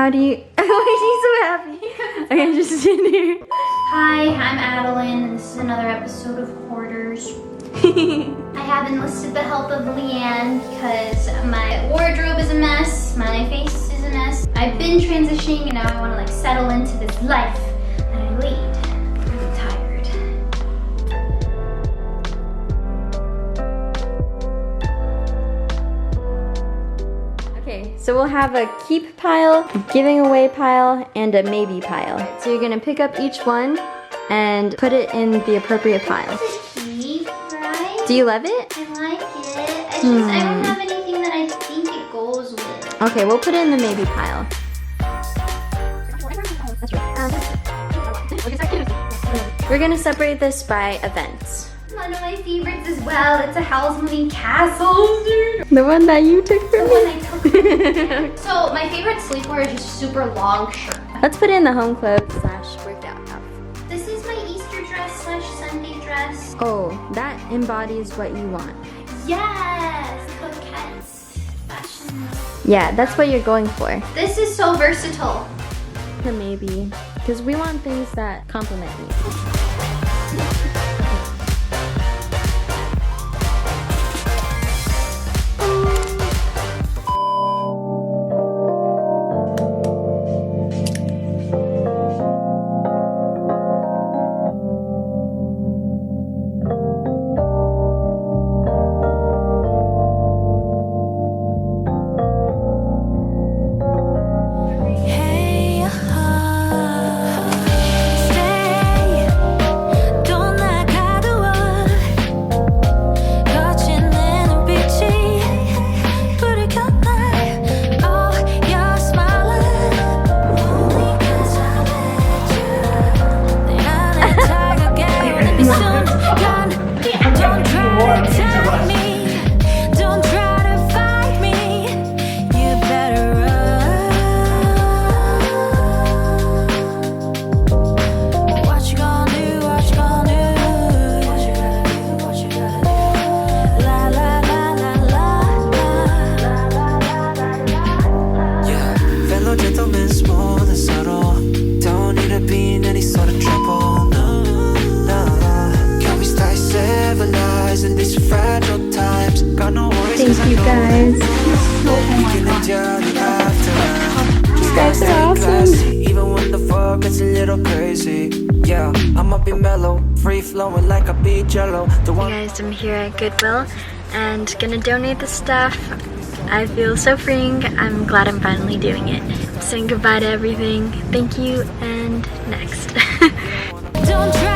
how do you... Oh, she's so happy. Okay, just sit here. Hi, I'm Adelynn, and this is another episode of Hoarders. I have enlisted the help of Leanne because my wardrobe is a mess, my face is a mess. I've been transitioning and now I want to like settle into this life that I lead. I'm really tired. Okay, so we'll have a keep pile, giving away pile, and a maybe pile. So you're gonna pick up each one and put it in the appropriate pile. Keep, right? Do you love it? I like it. I don't have anything that I think it goes with. Okay, we'll put it in the maybe pile. We're gonna separate this by events. One of my favorites as well. It's a Howl's Moving Castle, dude. The one that you took from The one me? I took. So my favorite sleepwear is just super long shirt. Let's put it in the home clothes / workout outfit. This is my Easter dress / Sunday dress. Oh, that embodies what you want. Yes, coquettes, fashion. Yeah, that's what you're going for. This is so versatile. The maybe, because we want things that complement you. Thank you guys. You guys are awesome. Even when the fog gets a little crazy. Yeah, I'ma be mellow, free flowing like a beach jello. Hey guys, I'm here at Goodwill and gonna donate the stuff. I feel so freeing. I'm glad I'm finally doing it. I'm saying goodbye to everything. Thank you, and next. Don't try